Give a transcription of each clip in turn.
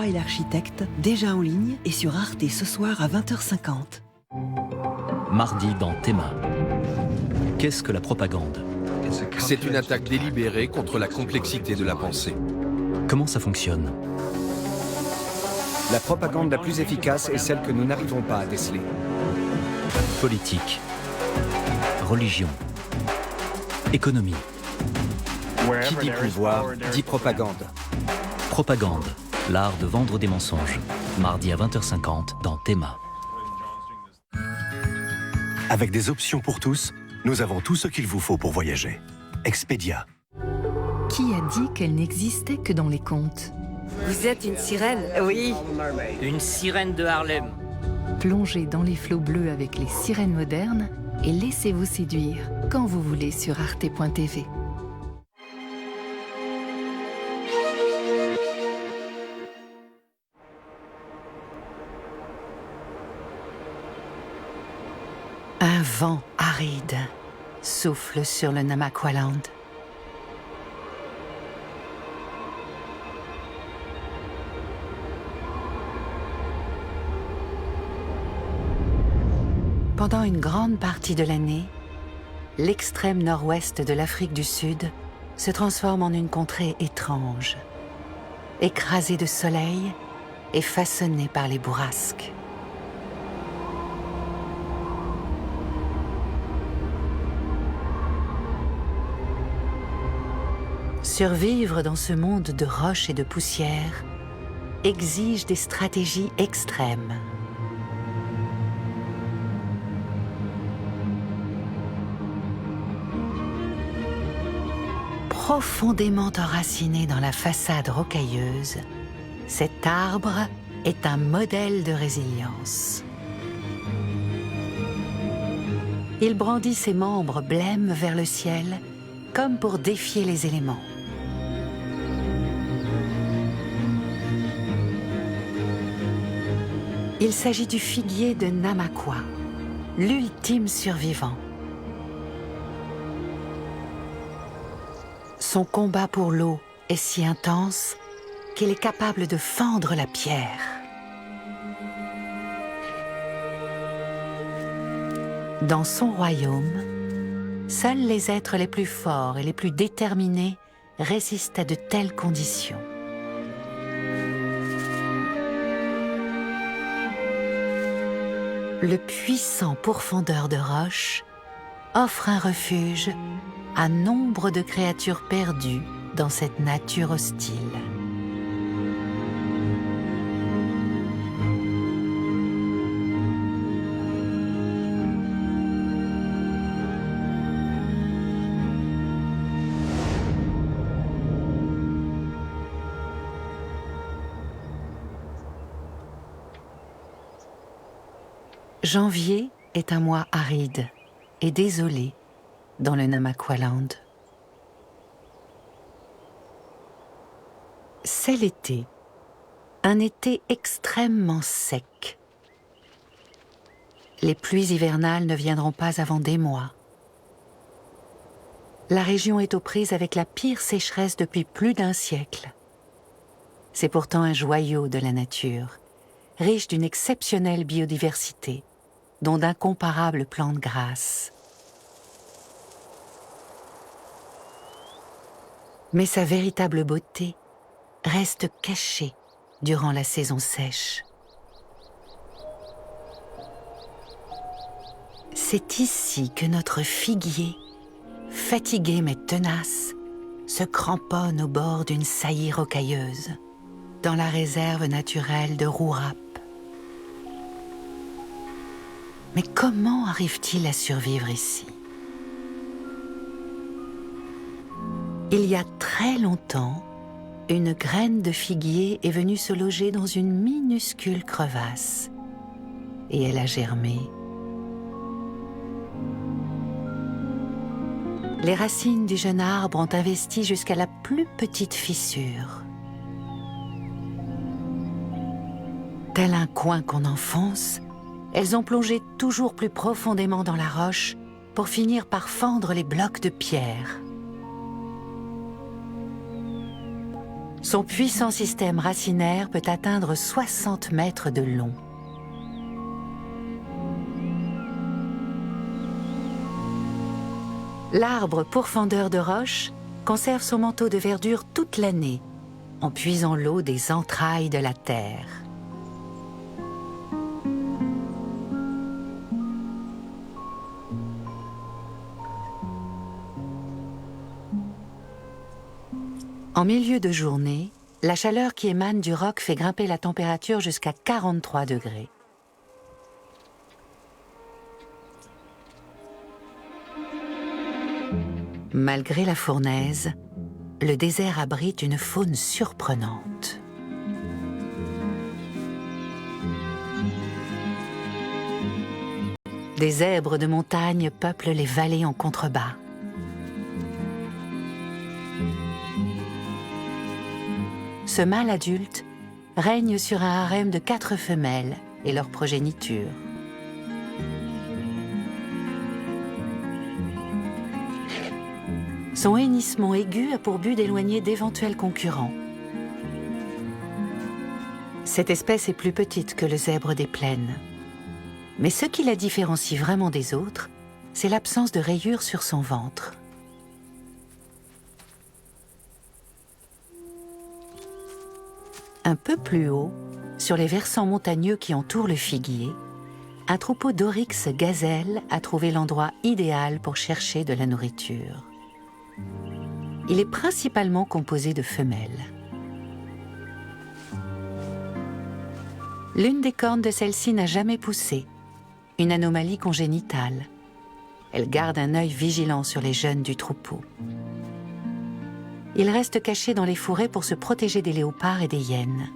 Et l'architecte, déjà en ligne et sur Arte ce soir à 20h50. Mardi dans Théma. Qu'est-ce que la propagande? C'est une attaque délibérée contre la complexité de la pensée. Comment ça fonctionne? La propagande la plus efficace est celle que nous n'arrivons pas à déceler. Politique, religion, économie. Qui dit pouvoir, dit propagande. Propagande, l'art de vendre des mensonges. Mardi à 20h50 dans Théma. Avec des options pour tous, nous avons tout ce qu'il vous faut pour voyager. Expedia. Qui a dit qu'elle n'existait que dans les contes? Vous êtes une sirène? Oui, une sirène de Harlem. Plongez dans les flots bleus avec les sirènes modernes et laissez-vous séduire quand vous voulez sur arte.tv. Un vent aride souffle sur le Namaqualand. Pendant une grande partie de l'année, l'extrême nord-ouest de l'Afrique du Sud se transforme en une contrée étrange, écrasée de soleil et façonnée par les bourrasques. Survivre dans ce monde de roches et de poussière exige des stratégies extrêmes. Profondément enraciné dans la façade rocailleuse, cet arbre est un modèle de résilience. Il brandit ses membres blêmes vers le ciel, comme pour défier les éléments. Il s'agit du figuier de Namaqua, l'ultime survivant. Son combat pour l'eau est si intense qu'il est capable de fendre la pierre. Dans son royaume, seuls les êtres les plus forts et les plus déterminés résistent à de telles conditions. Le puissant pourfendeur de roches offre un refuge à nombre de créatures perdues dans cette nature hostile. Janvier est un mois aride et désolé dans le Namaqualand. C'est l'été, un été extrêmement sec. Les pluies hivernales ne viendront pas avant des mois. La région est aux prises avec la pire sécheresse depuis plus d'un siècle. C'est pourtant un joyau de la nature, riche d'une exceptionnelle biodiversité, dont d'incomparables plantes grasses. Mais sa véritable beauté reste cachée durant la saison sèche. C'est ici que notre figuier, fatigué mais tenace, se cramponne au bord d'une saillie rocailleuse, dans la réserve naturelle de Rourap. Mais comment arrive-t-il à survivre ici? Il y a très longtemps, une graine de figuier est venue se loger dans une minuscule crevasse et elle a germé. Les racines du jeune arbre ont investi jusqu'à la plus petite fissure. Tel un coin qu'on enfonce, elles ont plongé toujours plus profondément dans la roche pour finir par fendre les blocs de pierre. Son puissant système racinaire peut atteindre 60 mètres de long. L'arbre pourfendeur de roche conserve son manteau de verdure toute l'année, en puisant l'eau des entrailles de la terre. En milieu de journée, la chaleur qui émane du roc fait grimper la température jusqu'à 43 degrés. Malgré la fournaise, le désert abrite une faune surprenante. Des zèbres de montagne peuplent les vallées en contrebas. Ce mâle adulte règne sur un harem de 4 femelles et leur progéniture. Son hennissement aigu a pour but d'éloigner d'éventuels concurrents. Cette espèce est plus petite que le zèbre des plaines. Mais ce qui la différencie vraiment des autres, c'est l'absence de rayures sur son ventre. Un peu plus haut, sur les versants montagneux qui entourent le figuier, un troupeau d'oryx gazelles a trouvé l'endroit idéal pour chercher de la nourriture. Il est principalement composé de femelles. L'une des cornes de celle-ci n'a jamais poussé, une anomalie congénitale. Elle garde un œil vigilant sur les jeunes du troupeau. Ils restent cachés dans les fourrés pour se protéger des léopards et des hyènes.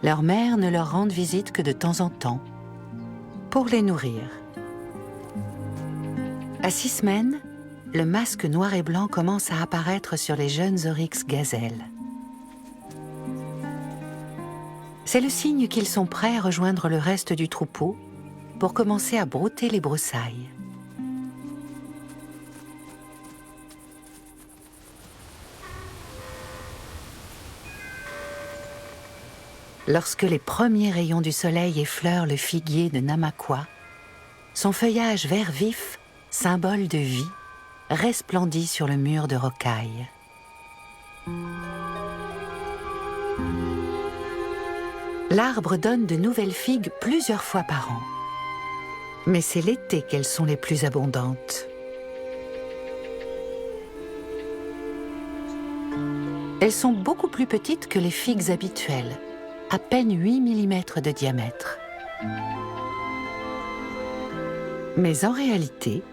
Leurs mères ne leur rendent visite que de temps en temps, pour les nourrir. À 6 semaines, le masque noir et blanc commence à apparaître sur les jeunes oryx gazelles. C'est le signe qu'ils sont prêts à rejoindre le reste du troupeau pour commencer à brouter les broussailles. Lorsque les premiers rayons du soleil effleurent le figuier de Namaqua, son feuillage vert vif, symbole de vie, resplendit sur le mur de rocaille. L'arbre donne de nouvelles figues plusieurs fois par an. Mais c'est l'été qu'elles sont les plus abondantes. Elles sont beaucoup plus petites que les figues habituelles, à peine 8 mm de diamètre. Mais en réalité,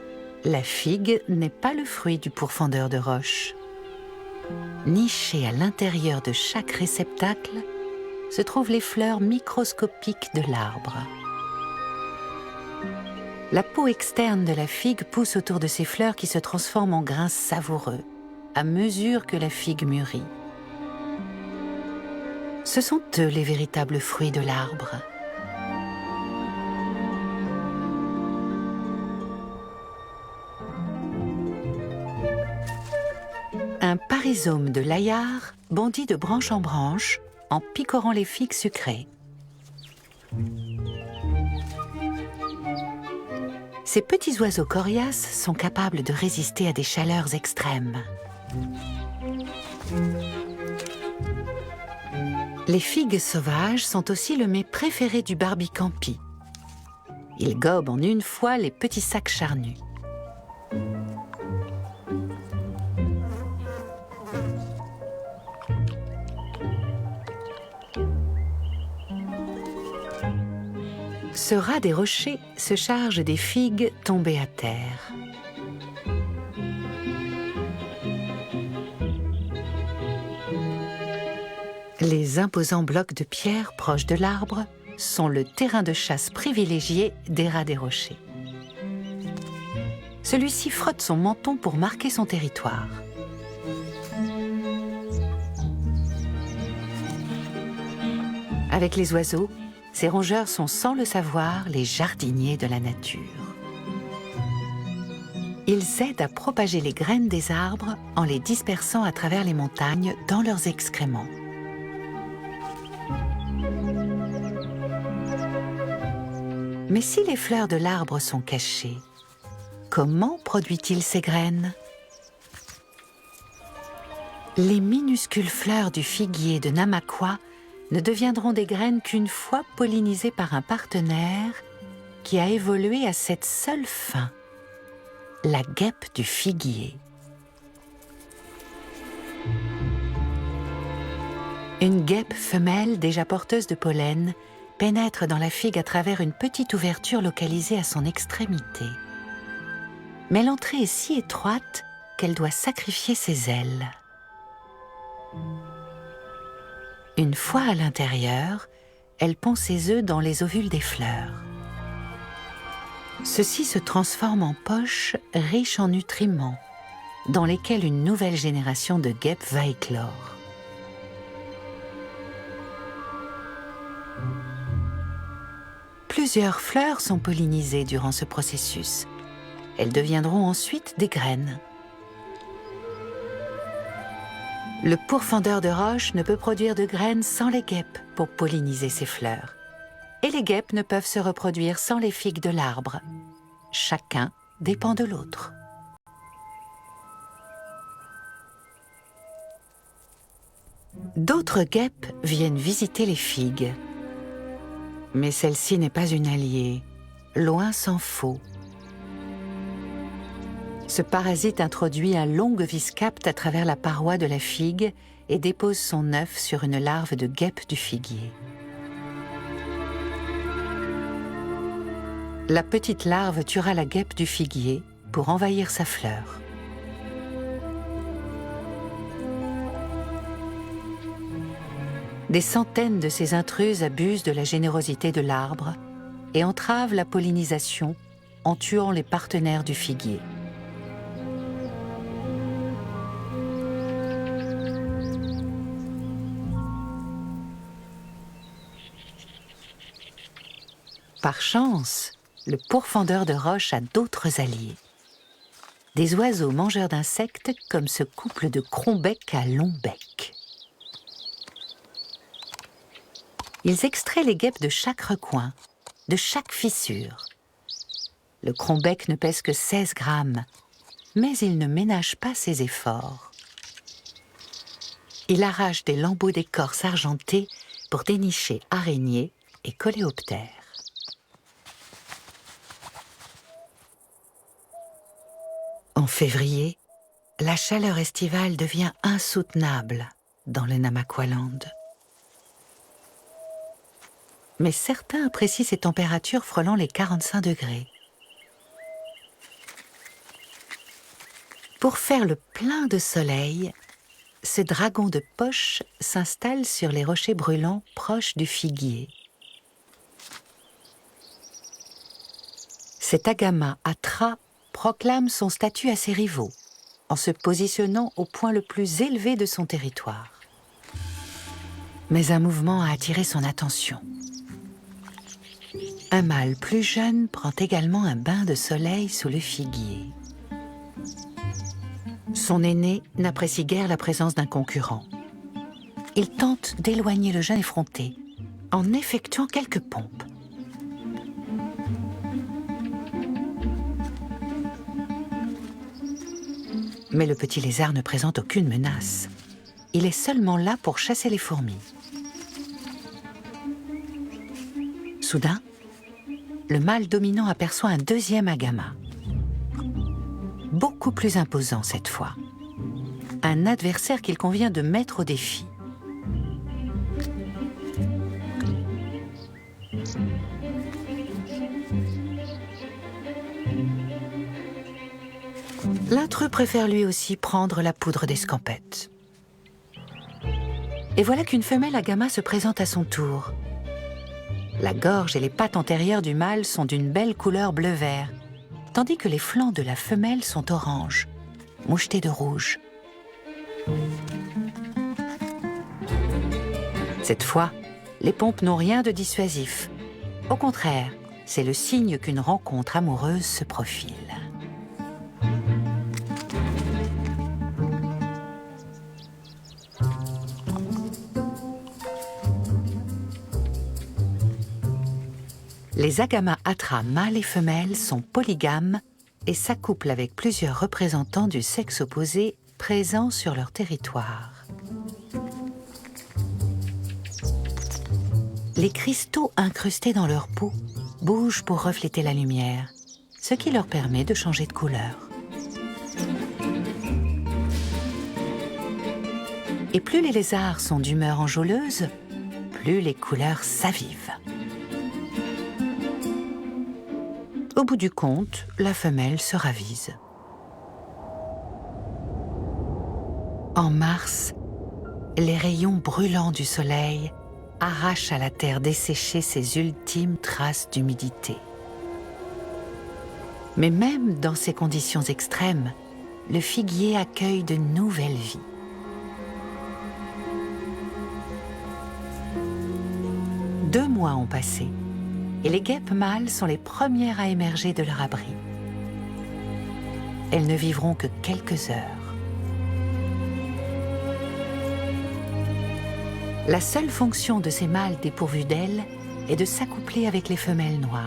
la figue n'est pas le fruit du pourfendeur de roche. Nichées à l'intérieur de chaque réceptacle se trouvent les fleurs microscopiques de l'arbre. La peau externe de la figue pousse autour de ces fleurs qui se transforment en grains savoureux à mesure que la figue mûrit. Ce sont eux les véritables fruits de l'arbre. Un parhysome de l'Aïar bondit de branche en branche en picorant les figues sucrées. Ces petits oiseaux coriaces sont capables de résister à des chaleurs extrêmes. Les figues sauvages sont aussi le mets préféré du barbicampi. Ils gobent en une fois les petits sacs charnus. Ce rat des rochers se charge des figues tombées à terre. Les imposants blocs de pierre proches de l'arbre sont le terrain de chasse privilégié des rats des rochers. Celui-ci frotte son menton pour marquer son territoire. Avec les oiseaux, ces rongeurs sont sans le savoir les jardiniers de la nature. Ils aident à propager les graines des arbres en les dispersant à travers les montagnes dans leurs excréments. Mais si les fleurs de l'arbre sont cachées, comment produit-il ces graines? Les minuscules fleurs du figuier de Namaqua ne deviendront des graines qu'une fois pollinisées par un partenaire qui a évolué à cette seule fin, la guêpe du figuier. Une guêpe femelle déjà porteuse de pollen pénètre dans la figue à travers une petite ouverture localisée à son extrémité. Mais l'entrée est si étroite qu'elle doit sacrifier ses ailes. Une fois à l'intérieur, elle pond ses œufs dans les ovules des fleurs. Ceux-ci se transforment en poches riches en nutriments, dans lesquels une nouvelle génération de guêpes va éclore. Plusieurs fleurs sont pollinisées durant ce processus. Elles deviendront ensuite des graines. Le pourfendeur de roche ne peut produire de graines sans les guêpes pour polliniser ses fleurs. Et les guêpes ne peuvent se reproduire sans les figues de l'arbre. Chacun dépend de l'autre. D'autres guêpes viennent visiter les figues. Mais celle-ci n'est pas une alliée, loin s'en faut. Ce parasite introduit un long viscapte à travers la paroi de la figue et dépose son œuf sur une larve de guêpe du figuier. La petite larve tuera la guêpe du figuier pour envahir sa fleur. Des centaines de ces intruses abusent de la générosité de l'arbre et entravent la pollinisation en tuant les partenaires du figuier. Par chance, le pourfendeur de roche a d'autres alliés. Des oiseaux mangeurs d'insectes comme ce couple de cronbec à long bec. Ils extraient les guêpes de chaque recoin, de chaque fissure. Le cronbec ne pèse que 16 grammes, mais il ne ménage pas ses efforts. Il arrache des lambeaux d'écorce argentée pour dénicher araignées et coléoptères. En février, la chaleur estivale devient insoutenable dans le Namaqualand. Mais certains apprécient ces températures frôlant les 45 degrés. Pour faire le plein de soleil, ce dragon de poche s'installe sur les rochers brûlants proches du figuier. Cet agama à tras proclame son statut à ses rivaux, en se positionnant au point le plus élevé de son territoire. Mais un mouvement a attiré son attention. Un mâle plus jeune prend également un bain de soleil sous le figuier. Son aîné n'apprécie guère la présence d'un concurrent. Il tente d'éloigner le jeune effronté en effectuant quelques pompes. Mais le petit lézard ne présente aucune menace. Il est seulement là pour chasser les fourmis. Soudain, le mâle dominant aperçoit un deuxième agama. Beaucoup plus imposant cette fois. Un adversaire qu'il convient de mettre au défi. L'intrus préfère lui aussi prendre la poudre d'escampette. Et voilà qu'une femelle agama se présente à son tour. La gorge et les pattes antérieures du mâle sont d'une belle couleur bleu-vert, tandis que les flancs de la femelle sont orange, mouchetés de rouge. Cette fois, les pompes n'ont rien de dissuasif. Au contraire, c'est le signe qu'une rencontre amoureuse se profile. Les Agama-atra mâles et femelles sont polygames et s'accouplent avec plusieurs représentants du sexe opposé présents sur leur territoire. Les cristaux incrustés dans leur peau bougent pour refléter la lumière, ce qui leur permet de changer de couleur. Et plus les lézards sont d'humeur enjôleuse, plus les couleurs s'avivent. Au bout du compte, la femelle se ravise. En mars, les rayons brûlants du soleil arrachent à la terre desséchée ses ultimes traces d'humidité. Mais même dans ces conditions extrêmes, le figuier accueille de nouvelles vies. Deux mois ont passé et les guêpes mâles sont les premières à émerger de leur abri. Elles ne vivront que quelques heures. La seule fonction de ces mâles dépourvus d'ailes est de s'accoupler avec les femelles noires.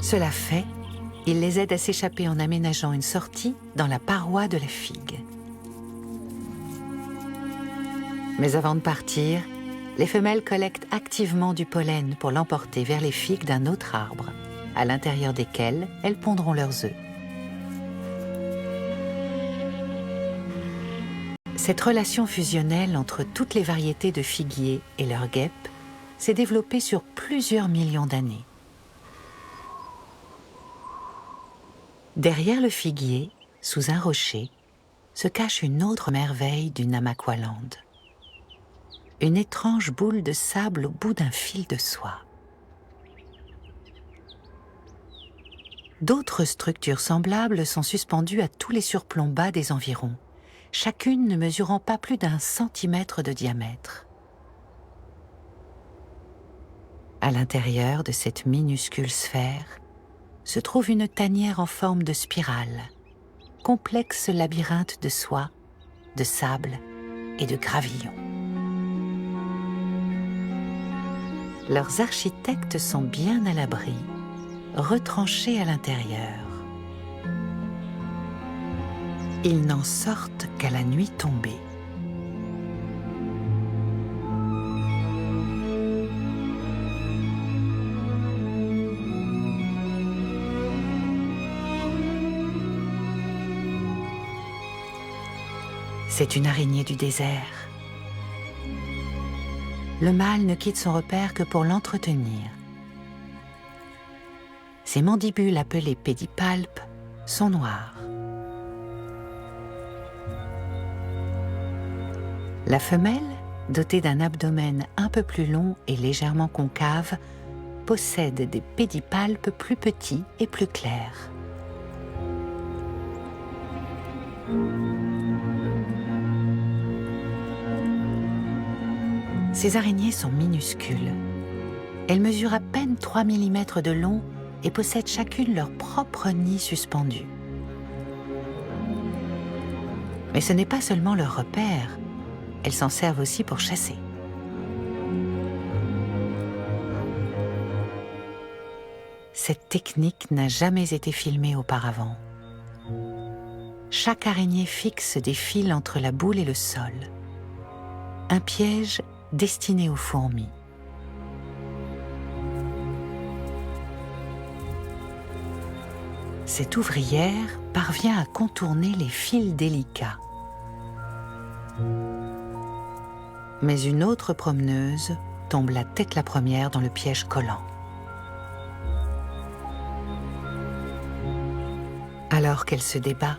Cela fait, ils les aident à s'échapper en aménageant une sortie dans la paroi de la figue. Mais avant de partir, les femelles collectent activement du pollen pour l'emporter vers les figues d'un autre arbre, à l'intérieur desquelles elles pondront leurs œufs. Cette relation fusionnelle entre toutes les variétés de figuiers et leurs guêpes s'est développée sur plusieurs millions d'années. Derrière le figuier, sous un rocher, se cache une autre merveille du Namaqualand. Une étrange boule de sable au bout d'un fil de soie. D'autres structures semblables sont suspendues à tous les surplombs bas des environs, chacune ne mesurant pas plus d'1 centimètre de diamètre. À l'intérieur de cette minuscule sphère se trouve une tanière en forme de spirale, complexe labyrinthe de soie, de sable et de gravillons. Leurs architectes sont bien à l'abri, retranchés à l'intérieur. Ils n'en sortent qu'à la nuit tombée. C'est une araignée du désert. Le mâle ne quitte son repère que pour l'entretenir. Ses mandibules appelées pédipalpes sont noires. La femelle, dotée d'un abdomen un peu plus long et légèrement concave, possède des pédipalpes plus petits et plus clairs. Ces araignées sont minuscules. Elles mesurent à peine 3 mm de long et possèdent chacune leur propre nid suspendu. Mais ce n'est pas seulement leur repère, elles s'en servent aussi pour chasser. Cette technique n'a jamais été filmée auparavant. Chaque araignée fixe des fils entre la boule et le sol. Un piège destiné aux fourmis. Cette ouvrière parvient à contourner les fils délicats. Mais une autre promeneuse tombe la tête la première dans le piège collant. Alors qu'elle se débat,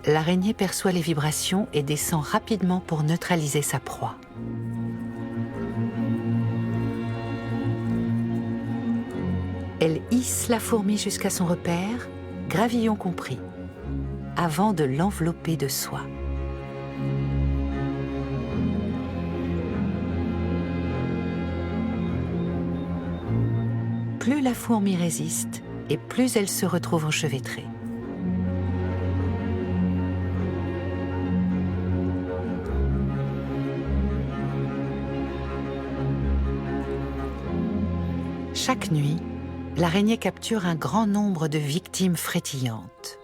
l'araignée perçoit les vibrations et descend rapidement pour neutraliser sa proie. Elle hisse la fourmi jusqu'à son repère, gravillon compris, avant de l'envelopper de soie. Plus la fourmi résiste, et plus elle se retrouve enchevêtrée. Chaque nuit, l'araignée capture un grand nombre de victimes frétillantes.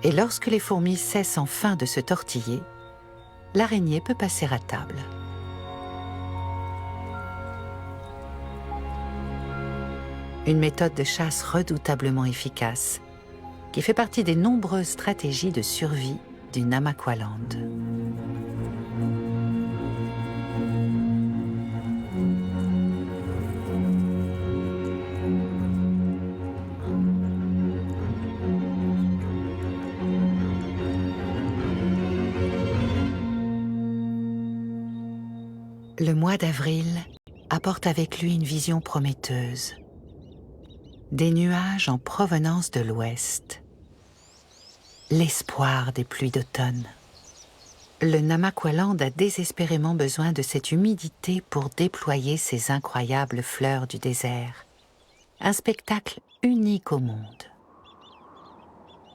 Et lorsque les fourmis cessent enfin de se tortiller, l'araignée peut passer à table. Une méthode de chasse redoutablement efficace, qui fait partie des nombreuses stratégies de survie du Namaqualand. Le mois d'avril apporte avec lui une vision prometteuse. Des nuages en provenance de l'ouest. L'espoir des pluies d'automne. Le Namaqualand a désespérément besoin de cette humidité pour déployer ses incroyables fleurs du désert. Un spectacle unique au monde.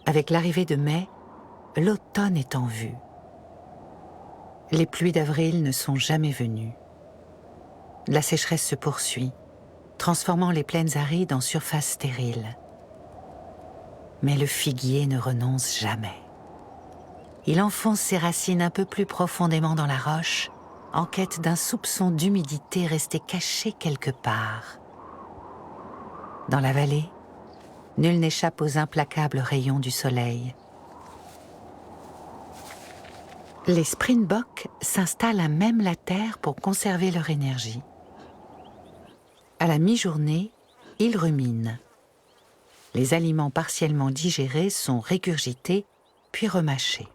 Avec l'arrivée de mai, l'automne est en vue. Les pluies d'avril ne sont jamais venues. La sécheresse se poursuit, transformant les plaines arides en surfaces stériles. Mais le figuier ne renonce jamais. Il enfonce ses racines un peu plus profondément dans la roche, en quête d'un soupçon d'humidité resté caché quelque part. Dans la vallée, nul n'échappe aux implacables rayons du soleil. Les springboks s'installent à même la terre pour conserver leur énergie. À la mi-journée, ils ruminent. Les aliments partiellement digérés sont régurgités, puis remâchés.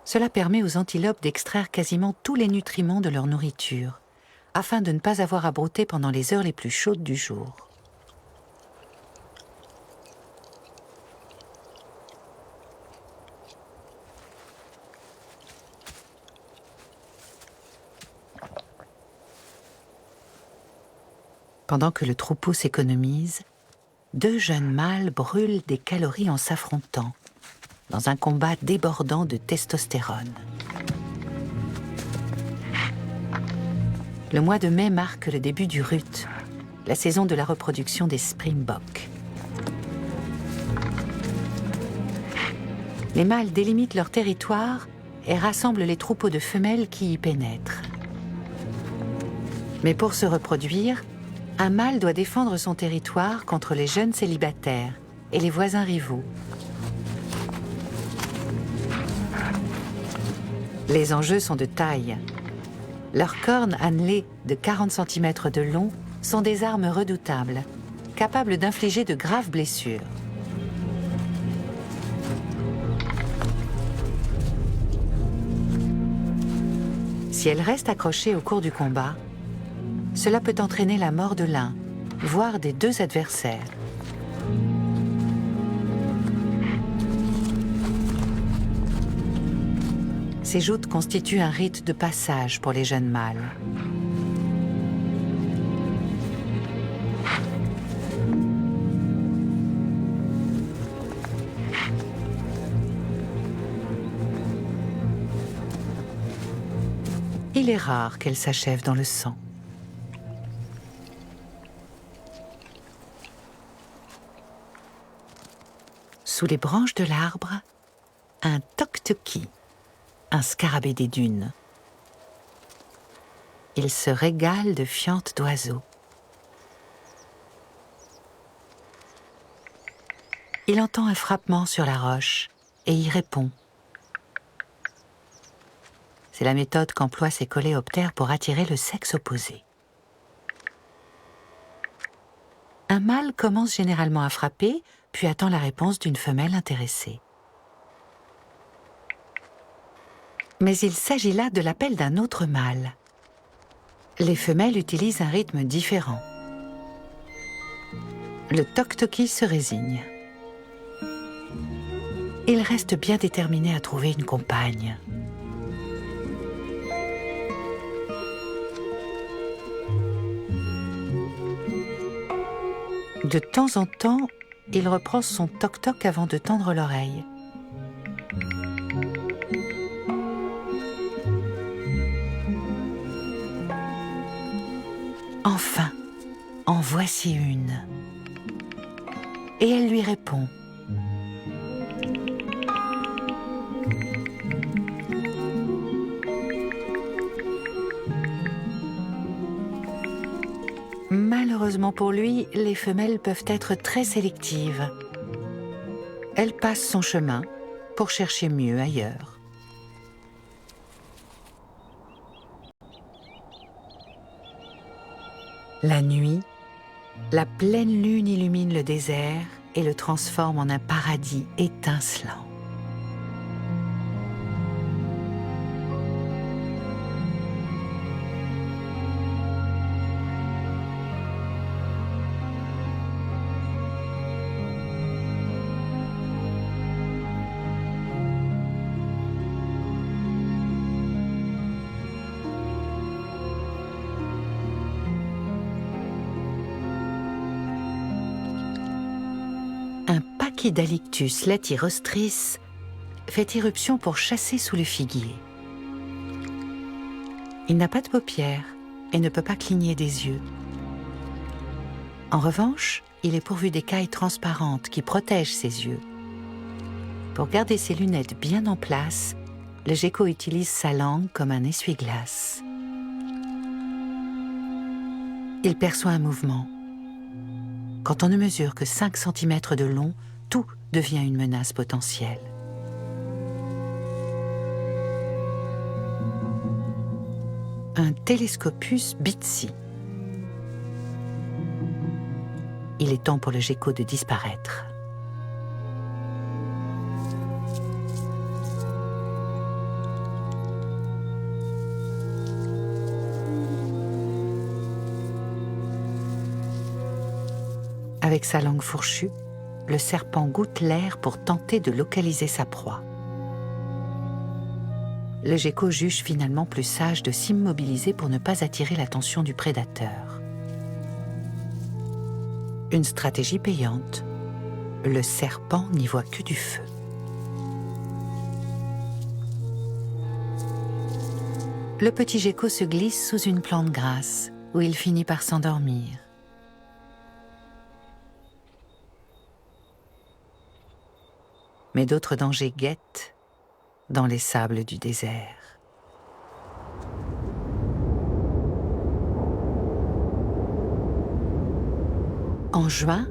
Cela permet aux antilopes d'extraire quasiment tous les nutriments de leur nourriture, afin de ne pas avoir à brouter pendant les heures les plus chaudes du jour. Pendant que le troupeau s'économise, deux jeunes mâles brûlent des calories en s'affrontant, dans un combat débordant de testostérone. Le mois de mai marque le début du rut, la saison de la reproduction des springboks. Les mâles délimitent leur territoire et rassemblent les troupeaux de femelles qui y pénètrent. Mais pour se reproduire, un mâle doit défendre son territoire contre les jeunes célibataires et les voisins rivaux. Les enjeux sont de taille. Leurs cornes annelées de 40 cm de long sont des armes redoutables, capables d'infliger de graves blessures. Si elles restent accrochées au cours du combat, cela peut entraîner la mort de l'un, voire des deux adversaires. Ces joutes constituent un rite de passage pour les jeunes mâles. Il est rare qu'elles s'achèvent dans le sang. Sous les branches de l'arbre, un toktoki, un scarabée des dunes. Il se régale de fientes d'oiseaux. Il entend un frappement sur la roche et y répond. C'est la méthode qu'emploient ces coléoptères pour attirer le sexe opposé. Un mâle commence généralement à frapper, puis attend la réponse d'une femelle intéressée. Mais il s'agit là de l'appel d'un autre mâle. Les femelles utilisent un rythme différent. Le toktoki se résigne. Il reste bien déterminé à trouver une compagne. De temps en temps, il reprend son toc-toc avant de tendre l'oreille. Enfin, en voici une. Et elle lui répond. Malheureusement pour lui, les femelles peuvent être très sélectives. Elle passe son chemin pour chercher mieux ailleurs. La nuit, la pleine lune illumine le désert et le transforme en un paradis étincelant. Un Pachydalictus latyrostris fait irruption pour chasser sous le figuier. Il n'a pas de paupières et ne peut pas cligner des yeux. En revanche, il est pourvu d'écailles transparentes qui protègent ses yeux. Pour garder ses lunettes bien en place, le gecko utilise sa langue comme un essuie-glace. Il perçoit un mouvement. Quand on ne mesure que 5 cm de long, tout devient une menace potentielle. Un Telescopus bitsi. Il est temps pour le gecko de disparaître. Avec sa langue fourchue, le serpent goûte l'air pour tenter de localiser sa proie. Le gecko juge finalement plus sage de s'immobiliser pour ne pas attirer l'attention du prédateur. Une stratégie payante. Le serpent n'y voit que du feu. Le petit gecko se glisse sous une plante grasse, où il finit par s'endormir. Mais d'autres dangers guettent dans les sables du désert. En juin,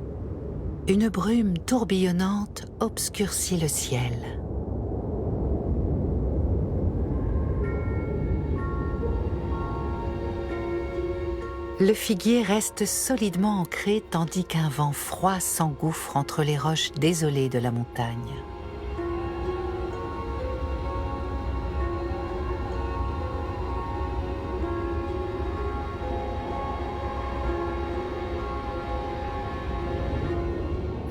une brume tourbillonnante obscurcit le ciel. Le figuier reste solidement ancré tandis qu'un vent froid s'engouffre entre les roches désolées de la montagne.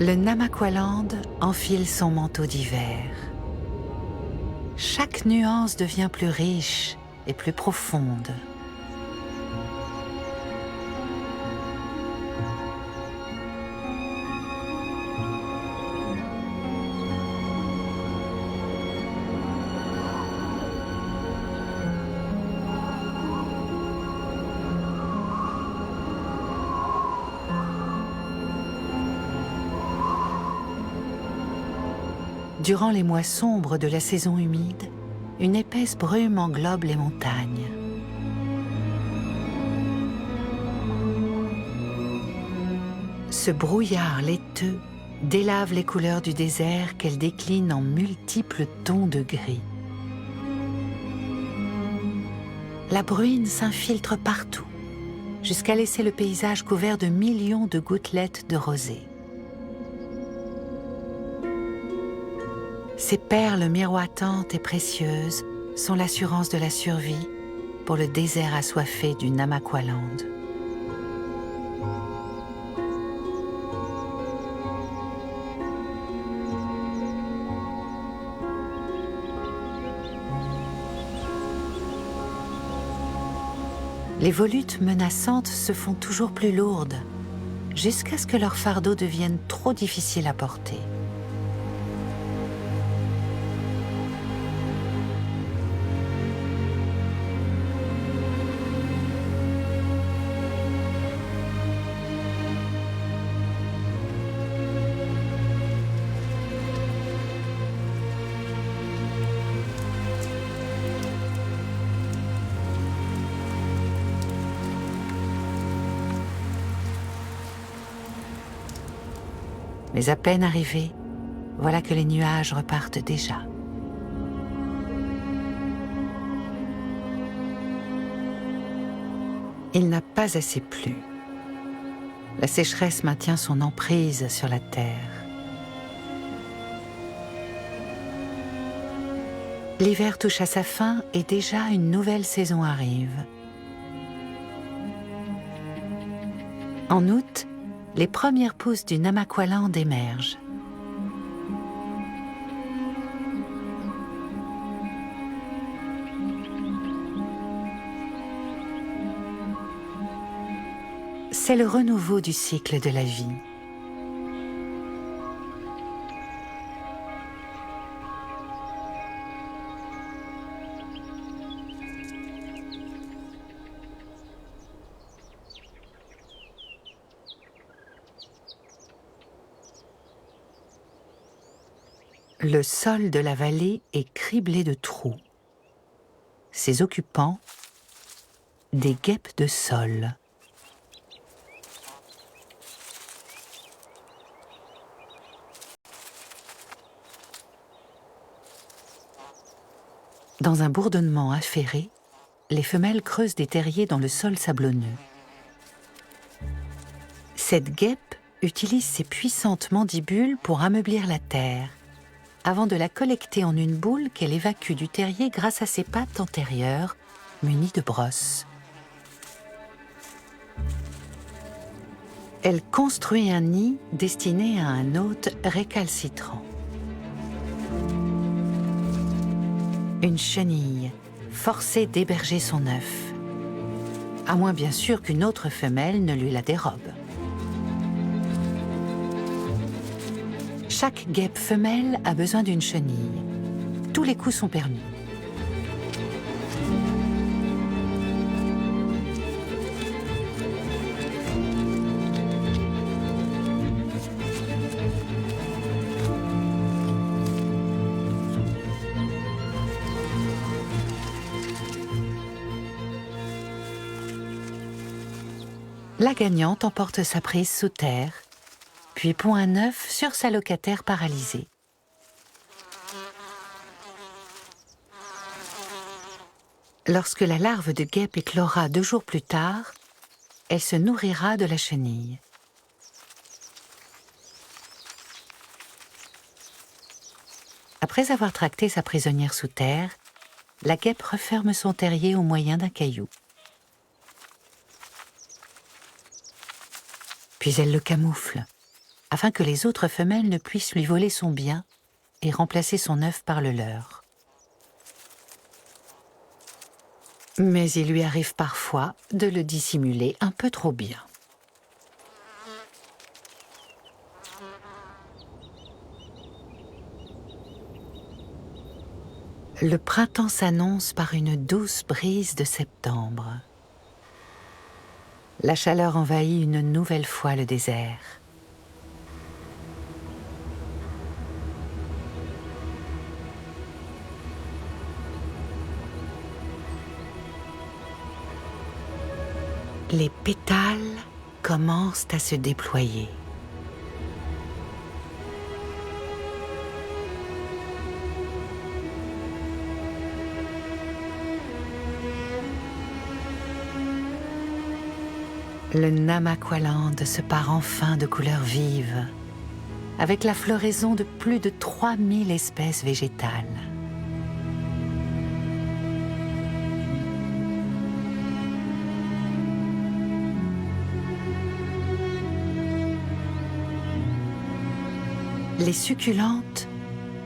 Le Namaqualand enfile son manteau d'hiver. Chaque nuance devient plus riche et plus profonde. Durant les mois sombres de la saison humide, une épaisse brume englobe les montagnes. Ce brouillard laiteux délave les couleurs du désert qu'elle décline en multiples tons de gris. La bruine s'infiltre partout, jusqu'à laisser le paysage couvert de millions de gouttelettes de rosée. Ces perles miroitantes et précieuses sont l'assurance de la survie pour le désert assoiffé du Namaqualand. Les volutes menaçantes se font toujours plus lourdes, jusqu'à ce que leur fardeau devienne trop difficile à porter. Mais à peine arrivé, voilà que les nuages repartent déjà. Il n'a pas assez plu. La sécheresse maintient son emprise sur la terre. L'hiver touche à sa fin et déjà une nouvelle saison arrive. En août, les premières pousses du Namaqualand émergent. C'est le renouveau du cycle de la vie. Le sol de la vallée est criblé de trous. Ses occupants, des guêpes de sol. Dans un bourdonnement affairé, les femelles creusent des terriers dans le sol sablonneux. Cette guêpe utilise ses puissantes mandibules pour ameublir la terre, avant de la collecter en une boule qu'elle évacue du terrier grâce à ses pattes antérieures, munies de brosses. Elle construit un nid destiné à un hôte récalcitrant. Une chenille, forcée d'héberger son œuf, à moins bien sûr qu'une autre femelle ne lui la dérobe. Chaque guêpe femelle a besoin d'une chenille. Tous les coups sont permis. La gagnante emporte sa prise sous terre, puis pond un œuf sur sa locataire paralysée. Lorsque la larve de guêpe éclora 2 jours plus tard, elle se nourrira de la chenille. Après avoir tracté sa prisonnière sous terre, la guêpe referme son terrier au moyen d'un caillou. Puis elle le camoufle, afin que les autres femelles ne puissent lui voler son bien et remplacer son œuf par le leur. Mais il lui arrive parfois de le dissimuler un peu trop bien. Le printemps s'annonce par une douce brise de septembre. La chaleur envahit une nouvelle fois le désert. Les pétales commencent à se déployer. Le Namaqualand se pare enfin de couleurs vives, avec la floraison de plus de 3000 espèces végétales. Les succulentes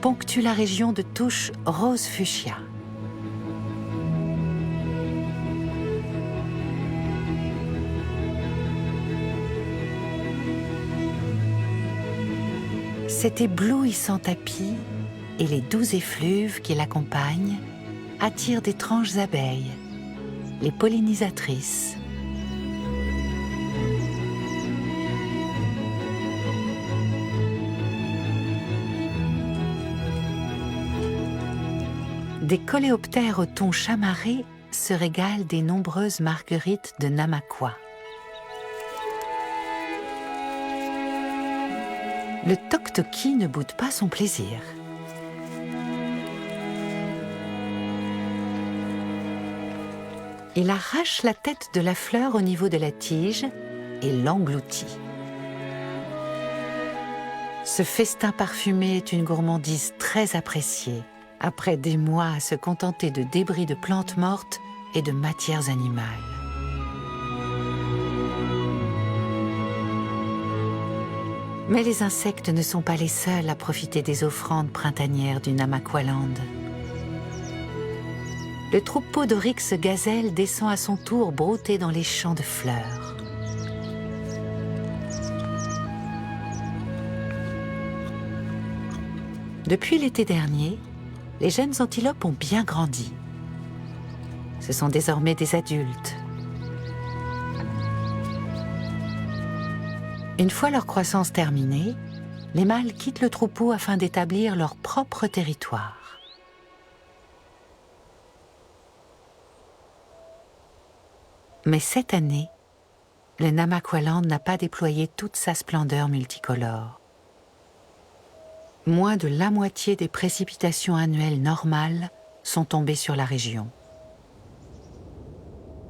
ponctuent la région de touches rose fuchsia. Cet éblouissant tapis et les doux effluves qui l'accompagnent attirent d'étranges abeilles, les pollinisatrices. Des coléoptères au ton chamarré se régalent des nombreuses marguerites de Namaqua. Le toc-toki ne boude pas son plaisir. Il arrache la tête de la fleur au niveau de la tige et l'engloutit. Ce festin parfumé est une gourmandise très appréciée, après des mois à se contenter de débris de plantes mortes et de matières animales. Mais les insectes ne sont pas les seuls à profiter des offrandes printanières du Namaqualand. Le troupeau d'oryx gazelle descend à son tour brouter dans les champs de fleurs. Depuis l'été dernier, les jeunes antilopes ont bien grandi. Ce sont désormais des adultes. Une fois leur croissance terminée, les mâles quittent le troupeau afin d'établir leur propre territoire. Mais cette année, le Namaqualand n'a pas déployé toute sa splendeur multicolore. Moins de la moitié des précipitations annuelles normales sont tombées sur la région.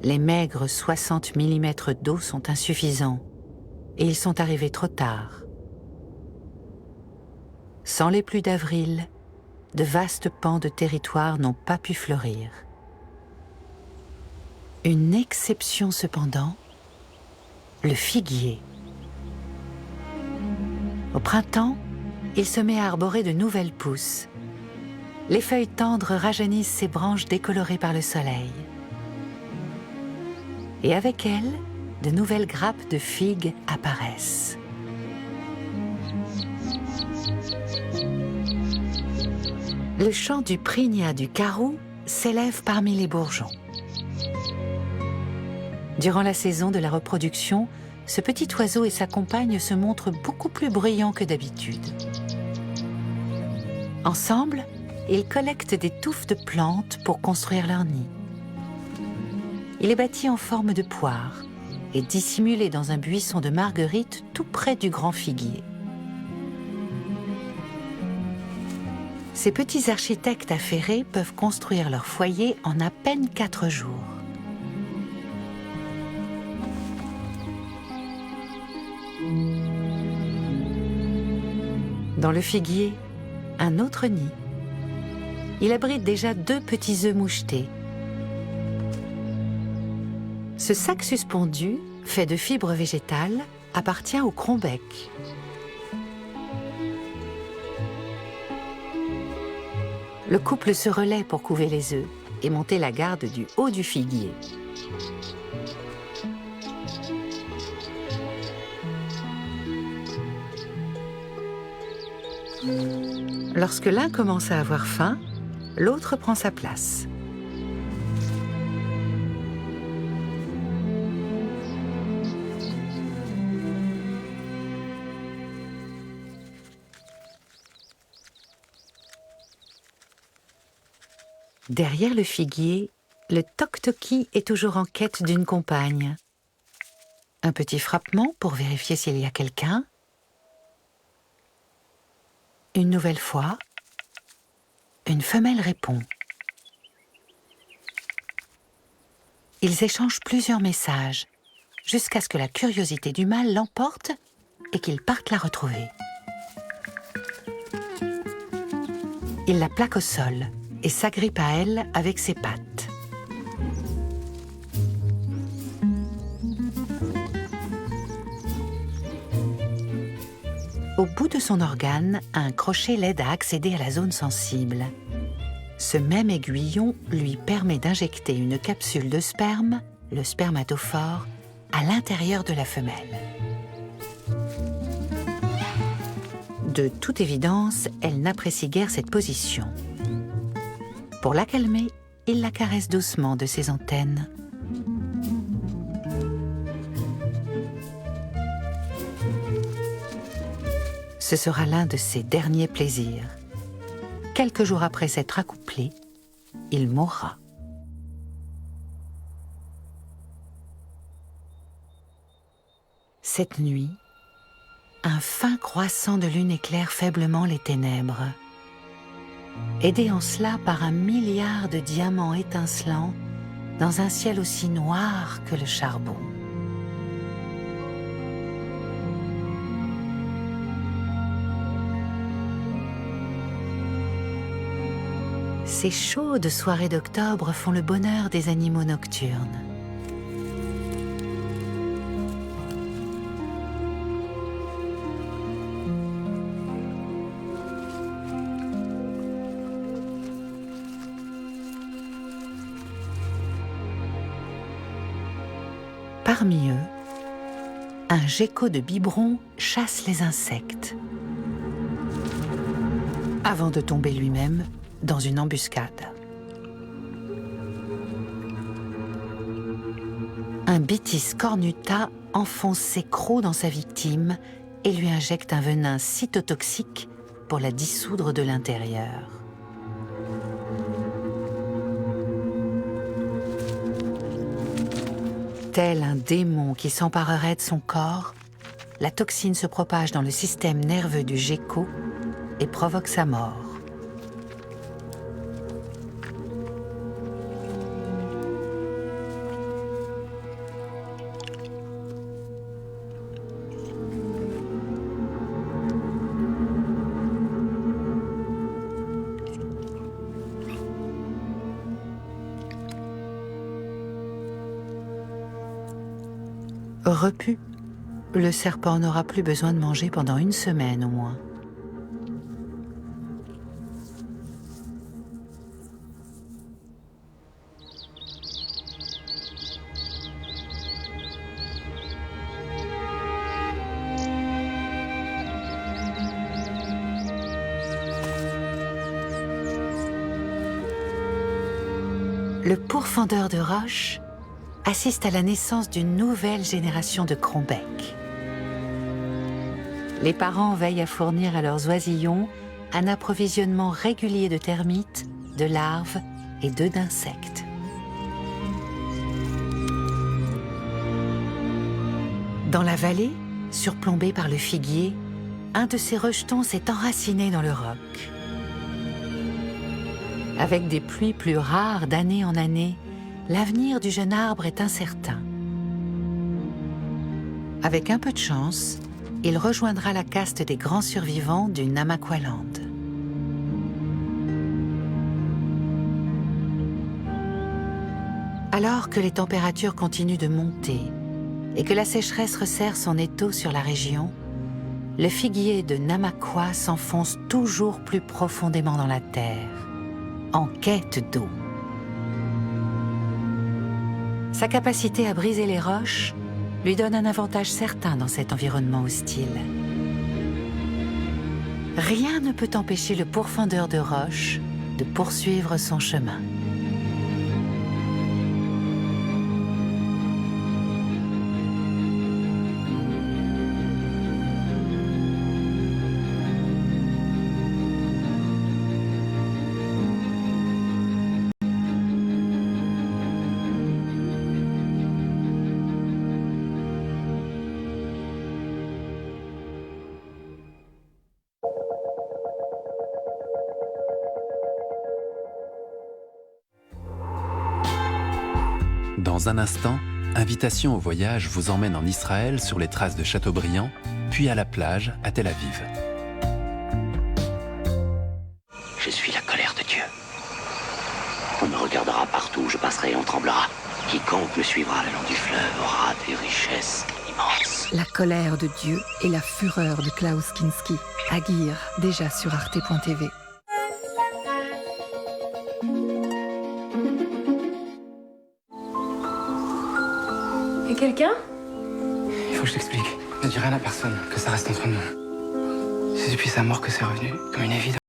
Les maigres 60 mm d'eau sont insuffisants et ils sont arrivés trop tard. Sans les pluies d'avril, de vastes pans de territoire n'ont pas pu fleurir. Une exception cependant, le figuier. Au printemps, il se met à arborer de nouvelles pousses. Les feuilles tendres rajeunissent ses branches décolorées par le soleil. Et avec elles, de nouvelles grappes de figues apparaissent. Le chant du Prinia du carou s'élève parmi les bourgeons. Durant la saison de la reproduction, ce petit oiseau et sa compagne se montrent beaucoup plus bruyants que d'habitude. Ensemble, ils collectent des touffes de plantes pour construire leur nid. Il est bâti en forme de poire et dissimulé dans un buisson de marguerites tout près du grand figuier. Ces petits architectes affairés peuvent construire leur foyer en à peine 4 jours. Dans le figuier, un autre nid. Il abrite déjà 2 petits œufs mouchetés. Ce sac suspendu, fait de fibres végétales, appartient au crombec. Le couple se relaie pour couver les œufs et monter la garde du haut du figuier. Lorsque l'un commence à avoir faim, l'autre prend sa place. Derrière le figuier, le toc-toki est toujours en quête d'une compagne. Un petit frappement pour vérifier s'il y a quelqu'un. Une nouvelle fois, une femelle répond. Ils échangent plusieurs messages, jusqu'à ce que la curiosité du mâle l'emporte et qu'il parte la retrouver. Il la plaque au sol et s'agrippe à elle avec ses pattes. Au bout de son organe, un crochet l'aide à accéder à la zone sensible. Ce même aiguillon lui permet d'injecter une capsule de sperme, le spermatophore, à l'intérieur de la femelle. De toute évidence, elle n'apprécie guère cette position. Pour la calmer, il la caresse doucement de ses antennes. Ce sera l'un de ses derniers plaisirs. Quelques jours après s'être accouplé, il mourra. Cette nuit, un fin croissant de lune éclaire faiblement les ténèbres. Aidé en cela par un milliard de diamants étincelants dans un ciel aussi noir que le charbon. Ces chaudes soirées d'octobre font le bonheur des animaux nocturnes. Parmi eux, un gecko de biberon chasse les insectes, avant de tomber lui-même dans une embuscade. Un Bitis cornuta enfonce ses crocs dans sa victime et lui injecte un venin cytotoxique pour la dissoudre de l'intérieur. Tel un démon qui s'emparerait de son corps, la toxine se propage dans le système nerveux du gecko et provoque sa mort. Repu, le serpent n'aura plus besoin de manger pendant une semaine au moins. Le pourfendeur de roche assiste à la naissance d'une nouvelle génération de crombecs. Les parents veillent à fournir à leurs oisillons un approvisionnement régulier de termites, de larves et d'œufs d'insectes. Dans la vallée, surplombée par le figuier, un de ces rejetons s'est enraciné dans le roc. Avec des pluies plus rares d'année en année, l'avenir du jeune arbre est incertain. Avec un peu de chance, il rejoindra la caste des grands survivants du Namaqualand. Alors que les températures continuent de monter et que la sécheresse resserre son étau sur la région, le figuier de Namaqua s'enfonce toujours plus profondément dans la terre, en quête d'eau. Sa capacité à briser les roches lui donne un avantage certain dans cet environnement hostile. Rien ne peut empêcher le pourfendeur de roches de poursuivre son chemin. Dans un instant, Invitation au voyage vous emmène en Israël sur les traces de Chateaubriand, puis à la plage à Tel Aviv. Je suis la colère de Dieu. On me regardera partout où je passerai et on tremblera. Quiconque me suivra le long du fleuve aura des richesses immenses. La colère de Dieu et la fureur de Klaus Kinski. Aguirre, déjà sur arte.tv. Et quelqu'un? Il faut que je t'explique. Ne dis rien à personne, que ça reste entre nous. C'est depuis sa mort que c'est revenu, comme une évidence.